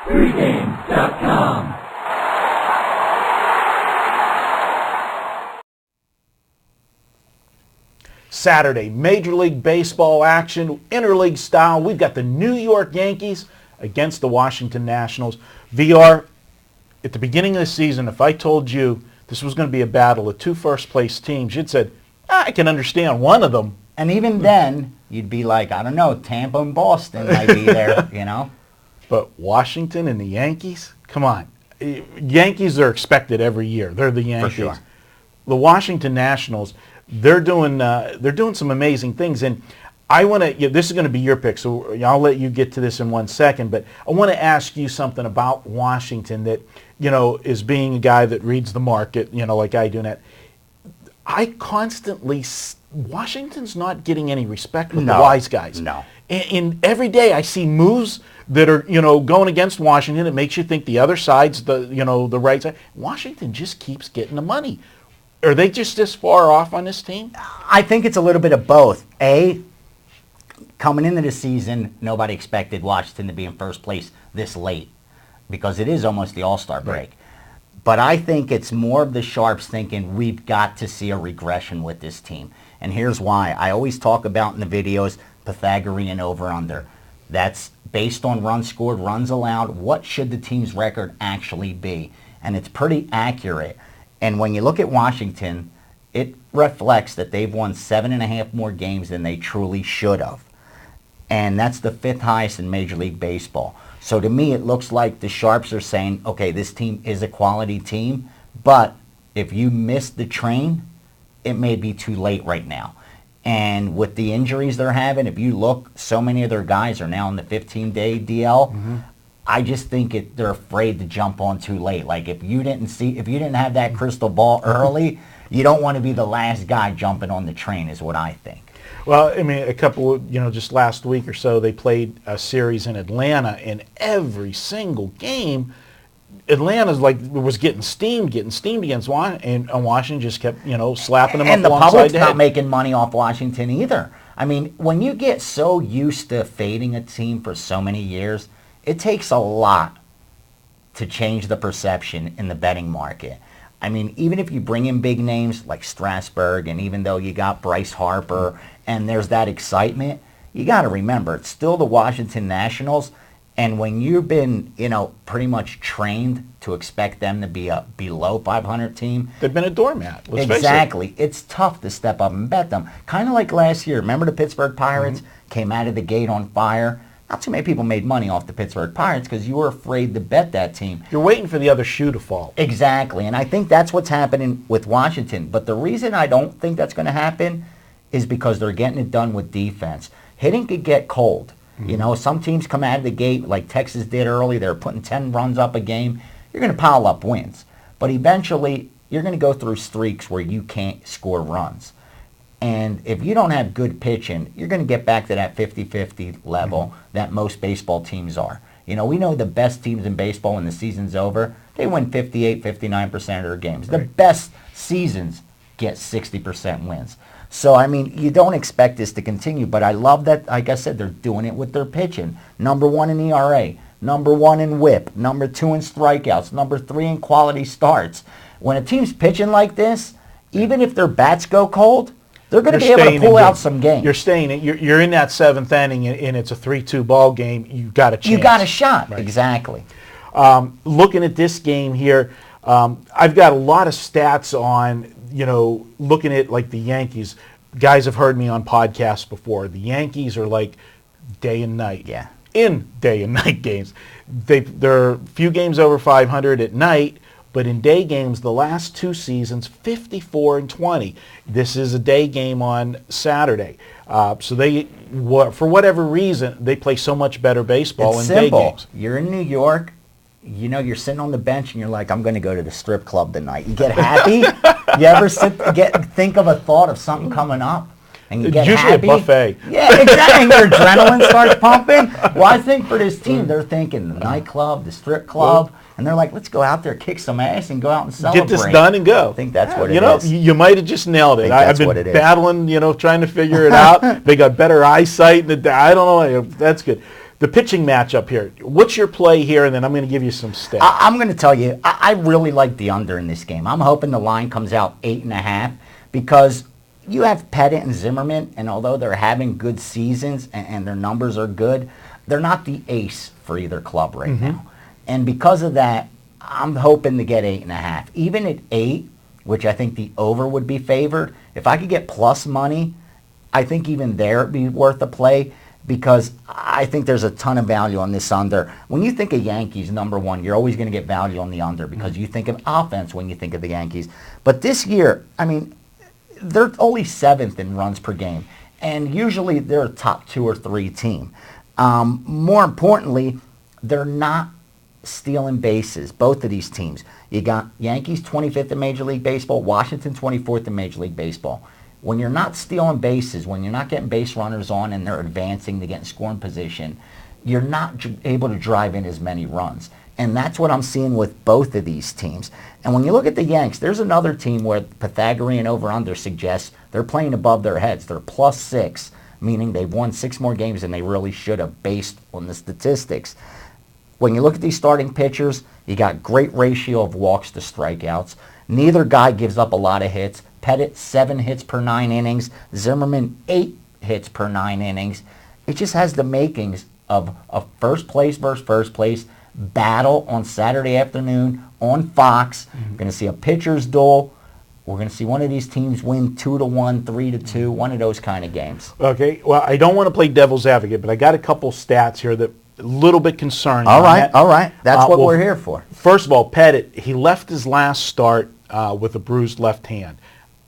Pregame.com. Saturday, Major League Baseball action, interleague style. We've got the New York Yankees against the Washington Nationals. VR, at the beginning of the season, if I told you this was going to be a battle of two first-place teams, you'd said, I can understand one of them. And even then, you'd be like, I don't know, Tampa and Boston might be there, you know? But Washington and the Yankees? Come on. Yankees are expected every year. They're the Yankees. For sure. The Washington Nationals, they're doing some amazing things. And I want to, this is going to be your pick, so I'll let you get to this in 1 second. But I want to ask you something about Washington that, is being a guy that reads the market, like I do. And that I constantly, Washington's not getting any respect with the wise guys. No. And every day I see moves that are, going against Washington. It makes you think the other side's the right side. Washington just keeps getting the money. Are they just this far off on this team? I think it's a little bit of both. Coming into the season, nobody expected Washington to be in first place this late because it is almost the All-Star break. Right. But I think it's more of the Sharps thinking we've got to see a regression with this team. And here's why. I always talk about in the videos Pythagorean over-under. That's based on runs scored, runs allowed. What should the team's record actually be? And it's pretty accurate. And when you look at Washington, it reflects that they've won 7.5 more games than they truly should have. And that's the 5th highest in Major League Baseball. So to me, it looks like the Sharps are saying, okay, this team is a quality team, but if you miss the train, it may be too late right now. And with the injuries they're having, if you look, so many of their guys are now in the 15-day DL. Mm-hmm. I just think they're afraid to jump on too late. Like if you didn't have that crystal ball early, you don't want to be the last guy jumping on the train, is what I think. Well, I mean, just last week or so, they played a series in Atlanta, and every single game, Atlanta's was getting steamed against Washington, and Washington just kept, slapping them up alongside the head. And the public's not making money off Washington either. I mean, when you get so used to fading a team for so many years, it takes a lot to change the perception in the betting market. I mean, even if you bring in big names like Strasburg, and even though you got Bryce Harper, and there's that excitement, you got to remember, it's still the Washington Nationals, and when you've been, pretty much trained to expect them to be a below 500 team. They've been a doormat, let's face it. Exactly. It's tough to step up and bet them. Kind of like last year. Remember the Pittsburgh Pirates came out of the gate on fire? Not too many people made money off the Pittsburgh Pirates because you were afraid to bet that team. You're waiting for the other shoe to fall. Exactly, and I think that's what's happening with Washington. But the reason I don't think that's going to happen is because they're getting it done with defense. Hitting could get cold. Mm-hmm. Some teams come out of the gate like Texas did early. They're putting 10 runs up a game. You're going to pile up wins. But eventually, you're going to go through streaks where you can't score runs. And if you don't have good pitching, you're going to get back to that 50-50 level that most baseball teams are. We know the best teams in baseball when the season's over, they win 58, 59% of their games. Right. The best seasons get 60% wins. So, I mean, you don't expect this to continue, but I love that, like I said, they're doing it with their pitching. Number 1 in ERA, number 1 in WHIP, number 2 in strikeouts, number 3 in quality starts. When a team's pitching like this, even if their bats go cold, they're going to be able to pull out some games. You're staying. You're in that 7th inning, and it's a 3-2 ball game. You've got a chance. You got a shot. Right. Exactly. Looking at this game here, I've got a lot of stats on, looking at like the Yankees. Guys have heard me on podcasts before. The Yankees are like day and night. Yeah. In day and night games. They're a few games over 500 at night. But in day games, the last 2 seasons, 54-20. This is a day game on Saturday. So they, for whatever reason, they play so much better baseball in day games. You're in New York. You're sitting on the bench and you're like, I'm going to go to the strip club tonight. You get happy. You ever think of a thought of something coming up? And you get usually happy. A buffet. Yeah, exactly. And your adrenaline starts pumping. Well, I think for this team, they're thinking the nightclub, the strip club. And they're like, let's go out there, kick some ass, and go out and celebrate. Get this done and go. I think that's what it is. You might have just nailed it. I've been battling, trying to figure it out. They got better eyesight. I don't know. That's good. the pitching matchup here. What's your play here? And then I'm going to give you some stats. I'm going to tell you, I really like the under in this game. I'm hoping the line comes out 8.5 because you have Pettit and Zimmerman, and although they're having good seasons and their numbers are good, they're not the ace for either club right now. And because of that, I'm hoping to get 8.5. Even at 8, which I think the over would be favored, if I could get plus money, I think even there it'd be worth a play because I think there's a ton of value on this under. When you think of Yankees, number one, you're always going to get value on the under because you think of offense when you think of the Yankees. But this year, I mean, they're only 7th in runs per game, and usually they're a top 2 or 3 team. More importantly, they're not stealing bases, both of these teams. You got Yankees 25th in Major League Baseball, Washington 24th in Major League Baseball. When you're not stealing bases, when you're not getting base runners on and they're advancing to get in scoring position, you're not able to drive in as many runs. And that's what I'm seeing with both of these teams. And when you look at the Yanks, there's another team where Pythagorean over-under suggests they're playing above their heads. They're +6, meaning they've won 6 more games than they really should have based on the statistics. When you look at these starting pitchers, you got great ratio of walks to strikeouts. Neither guy gives up a lot of hits. Pettit, 7 hits per 9 innings. Zimmerman, 8 hits per 9 innings. It just has the makings of a first place versus first place battle on Saturday afternoon on Fox. We're going to see a pitcher's duel. We're going to see one of these teams win 2-1, 3-2, one of those kind of games. Okay, well, I don't want to play devil's advocate, but I got a couple stats here that a little bit concerning. All right. That's what we're here for. First of all, Pettit, he left his last start with a bruised left hand.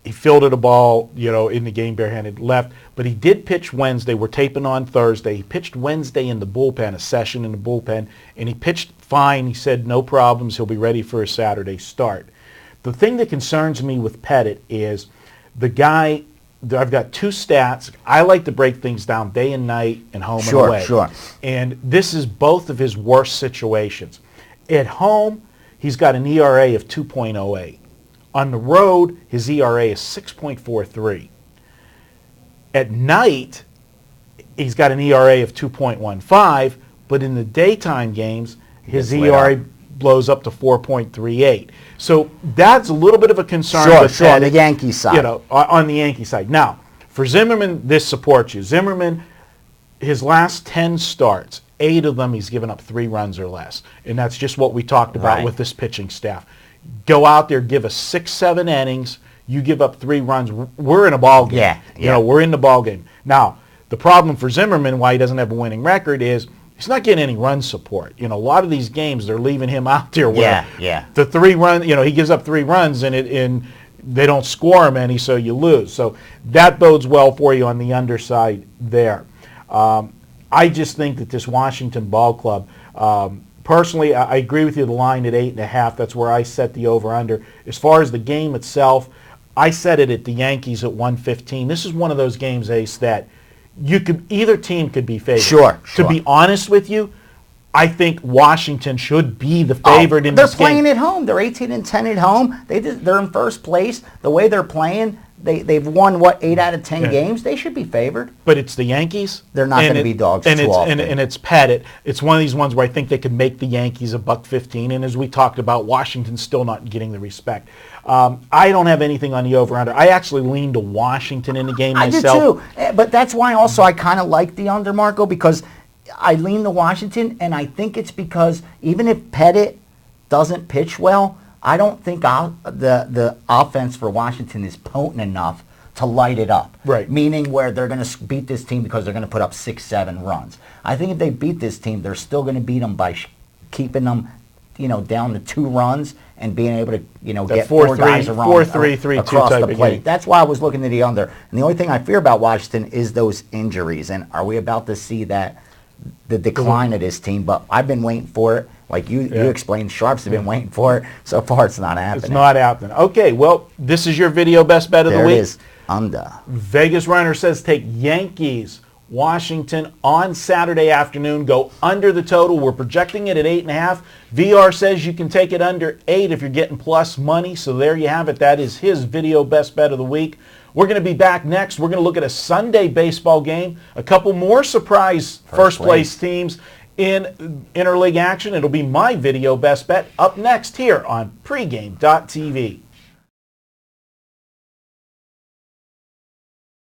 He fielded a ball, in the game barehanded left, but he did pitch Wednesday. We're taping on Thursday. He pitched Wednesday in the bullpen, a session in the bullpen, and he pitched fine. He said no problems. He'll be ready for a Saturday start. The thing that concerns me with Pettit is the guy, I've got 2 stats. I like to break things down day and night and home and away. Sure. And this is both of his worst situations. At home, he's got an ERA of 2.08. On the road, his ERA is 6.43. At night, he's got an ERA of 2.15, but in the daytime games, his ERA blows up to 4.38. So that's a little bit of a concern. Sure, on the Yankee side. On the Yankee side. Now, for Zimmerman, this supports you. Zimmerman, his last 10 starts, 8 of them he's given up 3 runs or less. And that's just what we talked about with this pitching staff. Go out there, give us 6-7 innings. You give up 3 runs. We're in a ball game. Yeah. We're in the ball game. Now, the problem for Zimmerman, why he doesn't have a winning record, is he's not getting any run support. A lot of these games they're leaving him out there. Where the 3 run, he gives up 3 runs and they don't score him any, so you lose. So that bodes well for you on the underside there. I just think that this Washington ball club. Personally, I agree with you, the line at 8.5. That's where I set the over-under. As far as the game itself, I set it at the Yankees at 115. This is one of those games, Ace, that either team could be favored. Sure. To be honest with you, I think Washington should be the favorite in this game. They're playing at home. They're 18-10 at home. They're in first place. The way they're playing, they've won, 8 out of 10 games? They should be favored. But it's the Yankees. They're not going to be dogs too often. And it's Pettit. It's one of these ones where I think they could make the Yankees $1.15. And as we talked about, Washington's still not getting the respect. I don't have anything on the over-under. I actually lean to Washington in the game myself. I do too. But that's why also I kind of like the under, Marco, because I lean to Washington, and I think it's because even if Pettit doesn't pitch well, I don't think the offense for Washington is potent enough to light it up. Right. Meaning where they're going to beat this team because they're going to put up 6-7 runs. I think if they beat this team, they're still going to beat them by keeping them, down to 2 runs and being able to, get 4 guys around 4-3-3-2 across type the of plate. game. That's why I was looking at the under. And the only thing I fear about Washington is those injuries. And are we about to see the decline of this team? But I've been waiting for it. Like you explained, Sharps have been waiting for it. So far, it's not happening. It's not happening. Okay, well, this is your video best bet of the week. There it is. Under. Vegas Runner says take Yankees, Washington on Saturday afternoon. Go under the total. We're projecting it at 8.5. VR says you can take it under 8 if you're getting plus money. So there you have it. That is his video best bet of the week. We're going to be back next. We're going to look at a Sunday baseball game, a couple more surprise first place teams in interleague action. It'll be my video best bet up next here on pregame.tv.